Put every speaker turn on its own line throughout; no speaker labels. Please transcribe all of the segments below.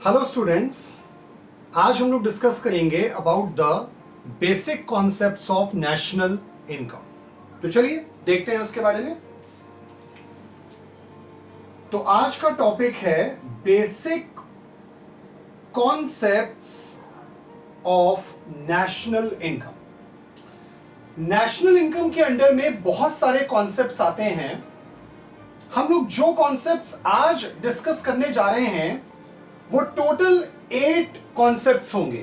Hello students, आज हम लोग डिस्कस करेंगे about the basic concepts of national income. तो चलिए देखते हैं उसके बारे में। तो आज का टॉपिक है basic concepts of national income. National income के अंडर में बहुत सारे कॉन्सेप्ट्स आते हैं। हम लोग जो कॉन्सेप्ट्स आज डिस्कस करने जा रहे हैं वो टोटल 8 कॉन्सेप्ट्स होंगे।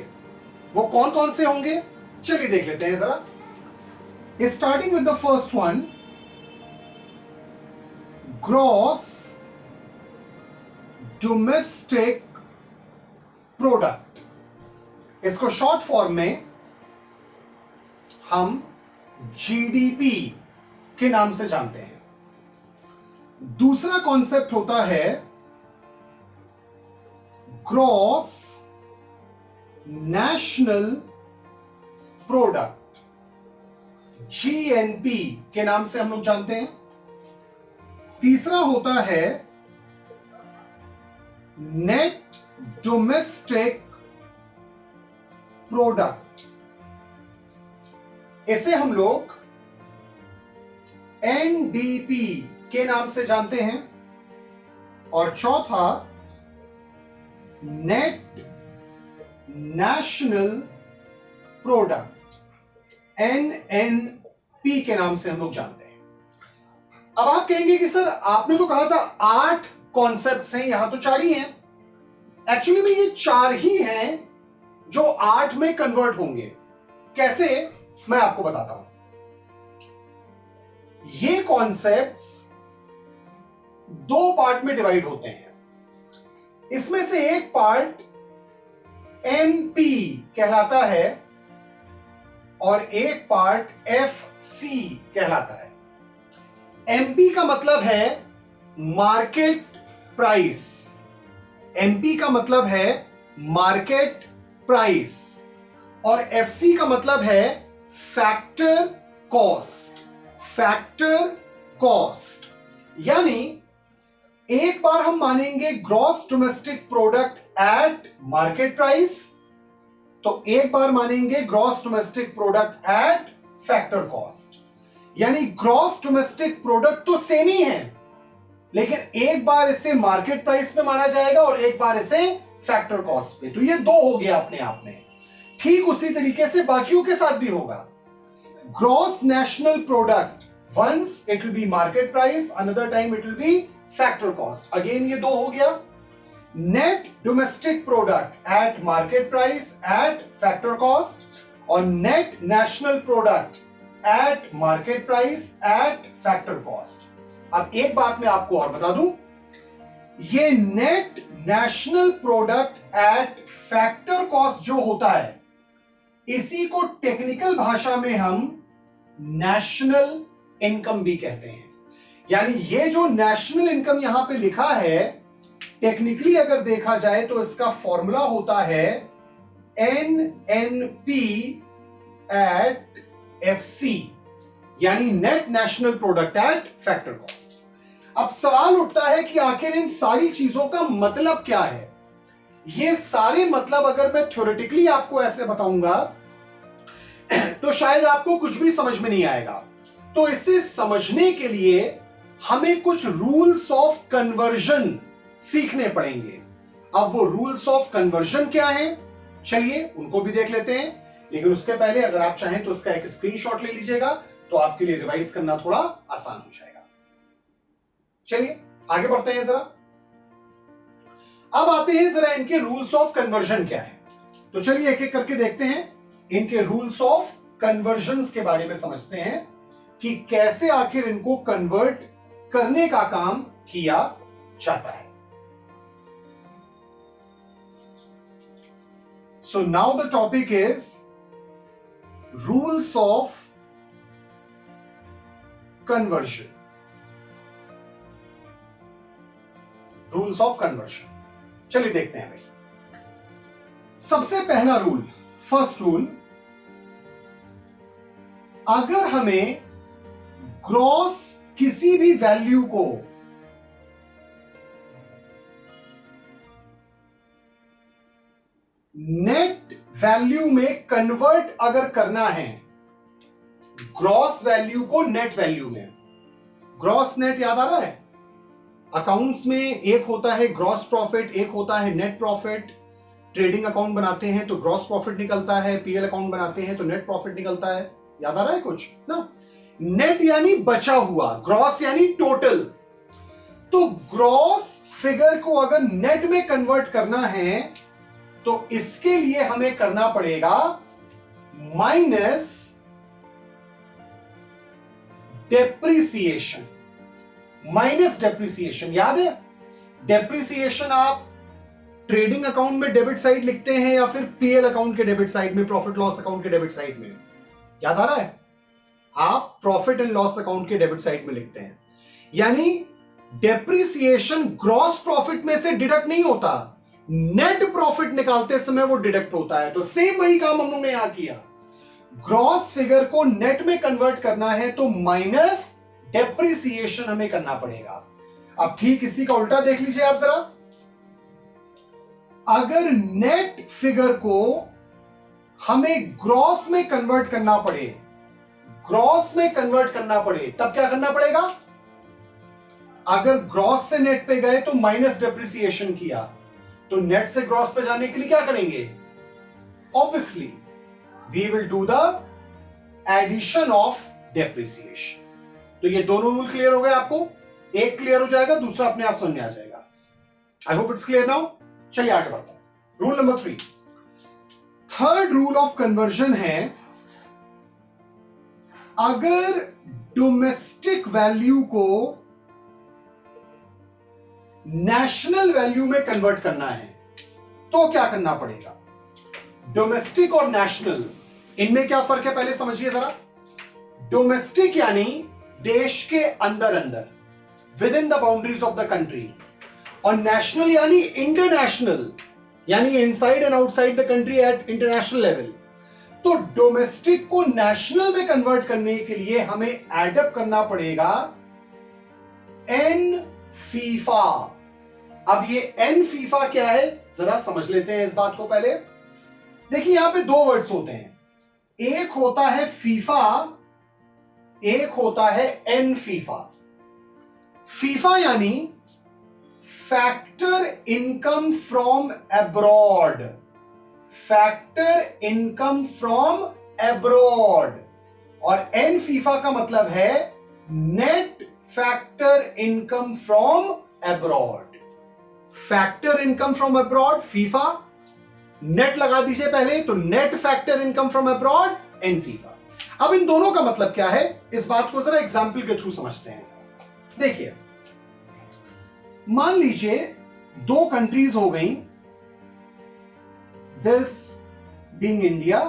वो कौन कौन से होंगे चलिए देख लेते हैं जरा। Starting with the first one, gross domestic product. इसको शॉर्ट फॉर्म में हम जीडीपी के नाम से जानते हैं। दूसरा कॉन्सेप्ट होता है ग्रॉस नेशनल प्रोडक्ट, जीएनपी के नाम से हम लोग जानते हैं। तीसरा होता है नेट डोमेस्टिक प्रोडक्ट, इसे हम लोग एनडीपी के नाम से जानते हैं। और चौथा नेट नेशनल प्रोडक्ट, एनएनपी के नाम से हम लोग जानते हैं। अब आप कहेंगे कि सर आपने तो कहा था 8 कॉन्सेप्ट्स हैं, यहां तो 4 ही हैं। एक्चुअली में ये 4 ही हैं जो 8 में कन्वर्ट होंगे। कैसे, मैं आपको बताता हूं। ये कॉन्सेप्ट्स 2 पार्ट में डिवाइड होते हैं। इसमें से एक पार्ट एमपी कहलाता है और एक पार्ट एफसी कहलाता है। एमपी का मतलब है मार्केट प्राइस, एमपी का मतलब है मार्केट प्राइस, और एफसी का मतलब है फैक्टर कॉस्ट, फैक्टर कॉस्ट। यानी एक बार हम मानेंगे gross domestic product at market price, तो एक बार मानेंगे gross domestic product at factor cost. यानी ग्रॉस डोमेस्टिक प्रोडक्ट तो सेम ही है, लेकिन एक बार इसे मार्केट प्राइस पे माना जाएगा और एक बार इसे फैक्टर कॉस्ट पे। तो ये 2 हो गया अपने आप में। ठीक उसी तरीके से बाकियों के साथ भी होगा। Gross national product, once it will be market price, another time it will be factor cost. Again ये 2 हो गया। Net domestic product at market price at factor cost, और net national product at market price at factor cost. अब एक बात मैं आपको और बता दूं, ये net national product at factor cost जो होता है, इसी को टेक्निकल भाषा में हम नेशनल इनकम भी कहते हैं। यानी ये जो नेशनल इनकम यहां पे लिखा है, टेक्निकली अगर देखा जाए तो इसका फॉर्मूला होता है एनएनपी एट एफसी, यानी net national product at factor cost. अब सवाल उठता है कि आखिर इन सारी चीजों का मतलब क्या है। ये सारे मतलब अगर मैं थ्योरेटिकली आपको ऐसे बताऊंगा तो शायद आपको कुछ भी समझ में नहीं आएगा। तो इसे समझने के लिए हमें कुछ रूल्स ऑफ कन्वर्जन सीखने पड़ेंगे। अब वो रूल्स ऑफ कन्वर्जन क्या हैं, चलिए उनको भी देख लेते हैं। लेकिन उसके पहले अगर आप चाहें तो इसका एक स्क्रीनशॉट ले लीजिएगा, तो आपके लिए रिवाइज करना थोड़ा आसान हो जाएगा। चलिए आगे बढ़ते हैं जरा। अब आते हैं जरा इनके रूल्स ऑफ कन्वर्जन क्या है। तो चलिए एक एक करके देखते हैं, इनके रूल्स ऑफ कन्वर्जन के बारे में समझते हैं कि कैसे आखिर इनको कन्वर्ट करने का काम किया जाता है। So now the topic is rules of conversion. Rules of conversion चलिए देखते हैं भाई। सबसे पहला रूल, फर्स्ट रूल, अगर हमें ग्रॉस किसी भी वैल्यू को नेट वैल्यू में कन्वर्ट अगर करना है, ग्रॉस वैल्यू को नेट वैल्यू में, ग्रॉस नेट याद आ रहा है? अकाउंट्स में एक होता है ग्रॉस प्रॉफिट, एक होता है नेट प्रॉफिट। ट्रेडिंग अकाउंट बनाते हैं तो ग्रॉस प्रॉफिट निकलता है, पीएल अकाउंट बनाते हैं तो नेट प्रॉफिट निकलता है। याद आ रहा है कुछ ना? नेट यानी बचा हुआ, ग्रॉस यानी टोटल। तो ग्रॉस फिगर को अगर नेट में कन्वर्ट करना है तो इसके लिए हमें करना पड़ेगा माइनस डेप्रिसिएशन। माइनस डेप्रिसिएशन याद है? डेप्रिसिएशन आप ट्रेडिंग अकाउंट में डेबिट साइड लिखते हैं या फिर पीएल अकाउंट के डेबिट साइड में, प्रॉफिट लॉस अकाउंट के डेबिट साइड में? याद आ रहा है? आप प्रॉफिट एंड लॉस अकाउंट के डेबिट साइड में लिखते हैं। यानी डेप्रिसिएशन ग्रॉस प्रॉफिट में से डिडक्ट नहीं होता, नेट प्रॉफिट निकालते समय वो डिडक्ट होता है। तो सेम वही काम हम लोगों ने यहां किया। ग्रॉस फिगर को नेट में कन्वर्ट करना है तो माइनस डेप्रिसिएशन हमें करना पड़ेगा। अब ठीक इसी का उल्टा देख लीजिए आप जरा। अगर नेट फिगर को हमें ग्रॉस में कन्वर्ट करना पड़े, ग्रॉस में कन्वर्ट करना पड़े, तब क्या करना पड़ेगा? अगर ग्रॉस से नेट पे गए तो माइनस डेप्रिसिएशन किया, तो नेट से ग्रॉस पे जाने के लिए क्या करेंगे? Obviously we will do the addition of depreciation. तो ये दोनों रूल क्लियर हो गए आपको? एक क्लियर हो जाएगा, दूसरा अपने आप समझ में आ जाएगा। I hope it's clear now. चलिए आगे बढ़ते हैं। Rule number 3, third rule of conversion है, अगर डोमेस्टिक वैल्यू को नेशनल वैल्यू में कन्वर्ट करना है तो क्या करना पड़ेगा? डोमेस्टिक और नेशनल, इनमें क्या फर्क है पहले समझिए जरा। डोमेस्टिक यानी देश के अंदर अंदर, with in the boundaries of the country, और नेशनल यानी इंटरनेशनल, यानी inside and outside the country at international level. तो डोमेस्टिक को नेशनल में कन्वर्ट करने के लिए हमें एडअप करना पड़ेगा एन फीफा। अब ये एन फीफा क्या है जरा समझ लेते हैं इस बात को पहले। देखिए यहां पे दो वर्ड्स होते हैं, एक होता है फीफा, एक होता है एन फीफा। फीफा यानी factor income from abroad, factor income from abroad, और एन फीफा का मतलब है net factor income from abroad. Factor income from abroad FIFA, net लगा दीजिए पहले, तो net factor income from abroad N FIFA. अब इन दोनों का मतलब क्या है, इस बात को जरा एग्जाम्पल के थ्रू समझते हैं। देखिए मान लीजिए दो कंट्रीज हो गई, this being India,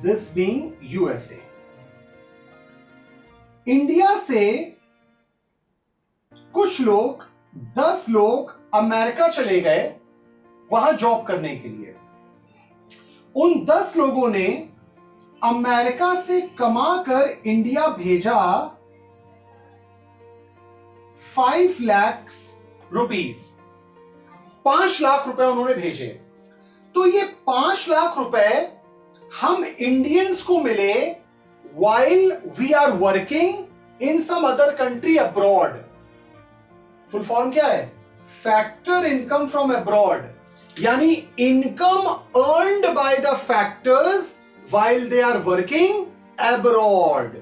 this being USA. India से कुछ लोग, 10 लोग अमेरिका चले गए वहां जॉब करने के लिए। उन 10 लोगों ने अमेरिका से कमाकर इंडिया भेजा 5 लाख रुपीस, 5 लाख रुपए उन्होंने भेजे। तो ये 5 लाख रुपए हम इंडियंस को मिले while we are working in some other country abroad। Full form क्या है? फैक्टर इनकम फ्रॉम अब्रॉड, यानी income earned by the factors while they are working abroad।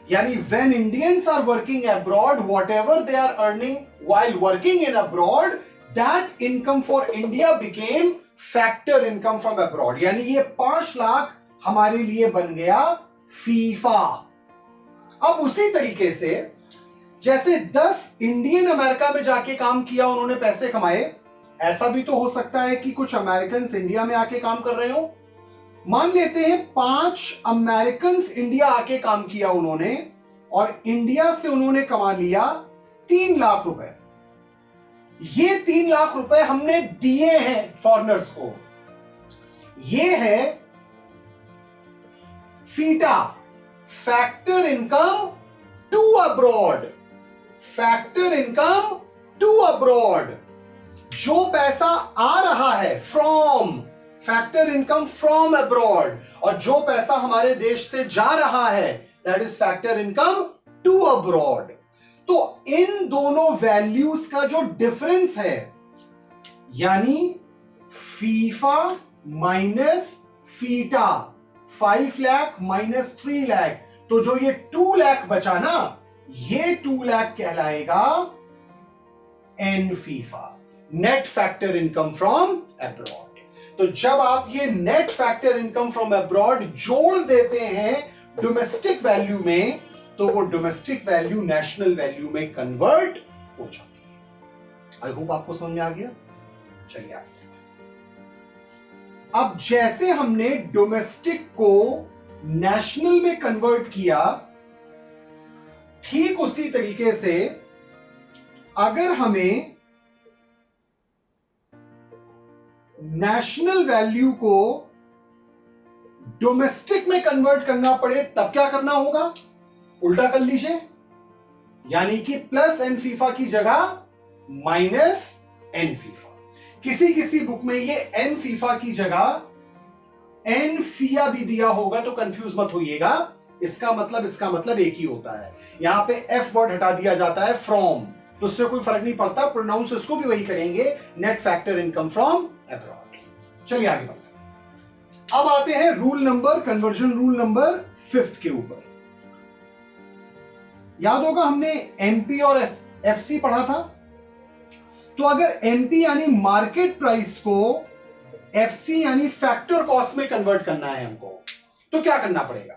यानी when Indians are working abroad, whatever they are earning while working in abroad, that income for India became factor income from abroad। यानी ये 5 लाख हमारे लिए बन गया FIFA. अब उसी तरीके से जैसे 10 इंडियन अमेरिका में जाके काम किया, उन्होंने पैसे कमाए, ऐसा भी तो हो सकता है कि कुछ अमेरिकन इंडिया में आके काम कर रहे हो। मान लेते हैं 5 अमेरिकन इंडिया आके काम किया उन्होंने, और इंडिया से उन्होंने कमा लिया 3 लाख रुपए। ये 3 लाख रुपए हमने दिए हैं फॉरेनर्स को। ये है FITA, factor income to abroad, factor income to abroad. जो पैसा आ रहा है from, factor income from abroad, और जो पैसा हमारे देश से जा रहा है that is factor income to abroad. तो इन दोनों वैल्यूज का जो डिफरेंस है, यानी FIFA minus FITA, 5 lakh minus 3 lakh, तो जो ये 2 लाख बचा ना, ये 2 लाख कहलाएगा N FIFA, net factor income from abroad. तो जब आप ये net factor income from abroad जोड़ देते हैं डोमेस्टिक वैल्यू में, तो वो डोमेस्टिक वैल्यू नेशनल वैल्यू में कन्वर्ट हो जाती है। आई होप आपको समझ में आ गया। चलिए आगे। अब जैसे हमने डोमेस्टिक को नेशनल में कन्वर्ट किया, ठीक उसी तरीके से अगर हमें नेशनल वैल्यू को डोमेस्टिक में कन्वर्ट करना पड़े, तब क्या करना होगा? उल्टा कर लीजिए, यानी कि प्लस एन फीफा की जगह माइनस एन फीफा। किसी किसी बुक में ये एन फीफा की जगह एन फिया भी दिया होगा, तो कंफ्यूज मत होइएगा, इसका मतलब एक ही होता है। यहां पे एफ वर्ड हटा दिया जाता है फ्रॉम, तो उससे कोई फर्क नहीं पड़ता, प्रोनाउंस इसको भी वही करेंगे, net factor income from abroad. चलिए आगे बढ़ते हैं। अब आते हैं rule number, conversion rule number 5 के ऊपर। याद होगा हमने एमपी और एफसी पढ़ा था। तो अगर एमपी यानी मार्केट प्राइस को एफसी यानी फैक्टर कॉस्ट में कन्वर्ट करना है हमको, तो क्या करना पड़ेगा?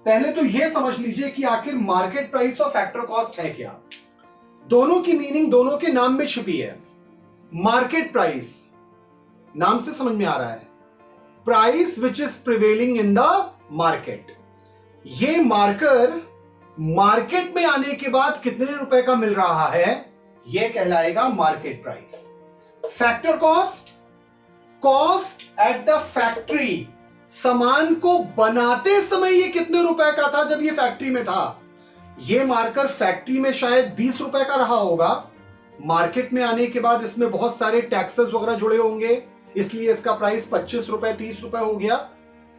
पहले तो यह समझ लीजिए कि आखिर मार्केट प्राइस और फैक्टर कॉस्ट है क्या। दोनों की मीनिंग दोनों के नाम में छिपी है। मार्केट प्राइस नाम से समझ में आ रहा है, price which is prevailing in the market. ये मार्कर मार्केट में आने के बाद कितने रुपए का मिल रहा है, यह कहलाएगा market price. Factor cost, cost at the factory, सामान को बनाते समय ये कितने रुपए का था जब ये फैक्ट्री में था। ये मार्कर फैक्ट्री में शायद 20 रुपए का रहा होगा, मार्केट में आने के बाद इसमें बहुत सारे टैक्सेस वगैरह जुड़े होंगे, इसलिए इसका प्राइस 25 रुपए 30 रुपए हो गया।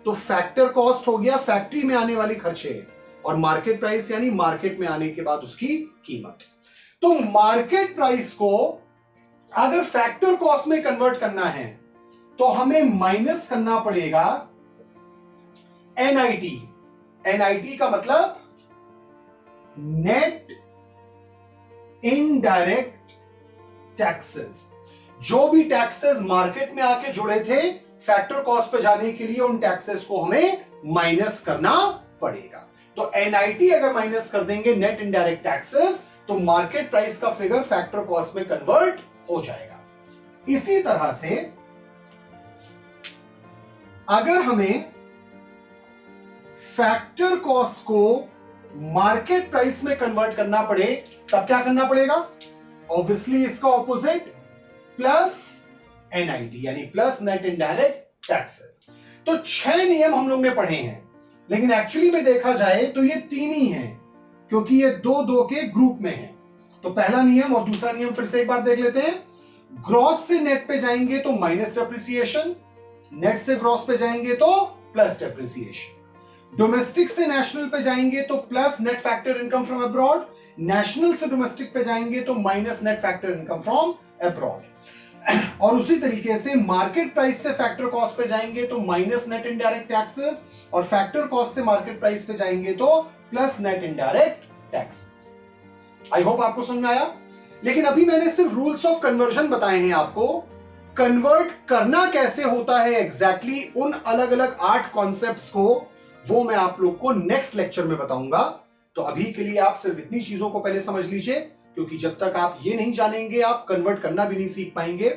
तो फैक्टर कॉस्ट हो गया फैक्ट्री में आने वाली खर्चे, और मार्केट प्राइस यानी मार्केट में आने के बाद उसकी कीमत। तो मार्केट प्राइस को अगर फैक्टर कॉस्ट में कन्वर्ट करना है तो हमें माइनस करना पड़ेगा एनआईटी। एनआईटी का मतलब नेट इनडायरेक्ट टैक्सेस। जो भी टैक्सेस मार्केट में आके जुड़े थे फैक्टर कॉस्ट पे जाने के लिए, उन टैक्सेस को हमें माइनस करना पड़ेगा। तो एनआईटी अगर माइनस कर देंगे नेट इनडायरेक्ट टैक्सेस, तो मार्केट प्राइस का फिगर फैक्टर कॉस्ट में कन्वर्ट हो जाएगा। इसी तरह से अगर हमें फैक्टर कॉस्ट को मार्केट प्राइस में कन्वर्ट करना पड़े, तब क्या करना पड़ेगा? ऑब्वियसली इसका ऑपोजिट, प्लस एनआईटी यानी प्लस नेट इनडायरेक्ट टैक्सेस। तो 6 नियम हम लोग ने पढ़े हैं, लेकिन एक्चुअली में देखा जाए तो ये 3 ही हैं, क्योंकि ये 2-2 के ग्रुप में है। तो पहला नियम और दूसरा नियम फिर से एक बार देख लेते हैं। ग्रॉस से नेट पे जाएंगे तो माइनस डेप्रिसिएशन, नेट से ग्रॉस पे जाएंगे तो प्लस डेप्रिसिएशन। डोमेस्टिक से नेशनल पे जाएंगे तो plus net factor income from abroad, national से डोमेस्टिक पे जाएंगे तो minus net factor income from abroad. और उसी तरीके से मार्केट प्राइस से फैक्टर कॉस्ट पे जाएंगे तो माइनस नेट इनडायरेक्ट टैक्सेस, और फैक्टर कॉस्ट से मार्केट प्राइस पे जाएंगे तो plus net indirect taxes. I hope आपको समझ में आया। लेकिन अभी मैंने सिर्फ रूल्स ऑफ कन्वर्जन बताए हैं आपको, कन्वर्ट करना कैसे होता है एग्जैक्टली उन अलग अलग 8 कॉन्सेप्ट्स को, वो मैं आप लोग को नेक्स्ट लेक्चर में बताऊंगा। तो अभी के लिए आप सिर्फ इतनी चीजों को पहले समझ लीजिए, क्योंकि जब तक आप ये नहीं जानेंगे आप कन्वर्ट करना भी नहीं सीख पाएंगे।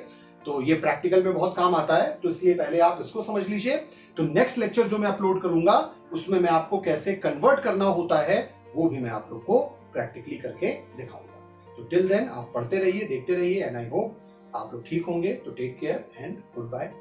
तो ये प्रैक्टिकल में बहुत काम आता है, तो इसलिए पहले आप इसको समझ लीजिए। तो नेक्स्ट लेक्चर जो मैं अपलोड करूंगा उसमें मैं आपको कैसे कन्वर्ट करना होता है वो भी मैं आप लोग को प्रैक्टिकली करके दिखाऊंगा। तो टिल देन आप पढ़ते रहिए, देखते रहिए, एंड आई होप आप लोग ठीक होंगे। तो take care and good bye.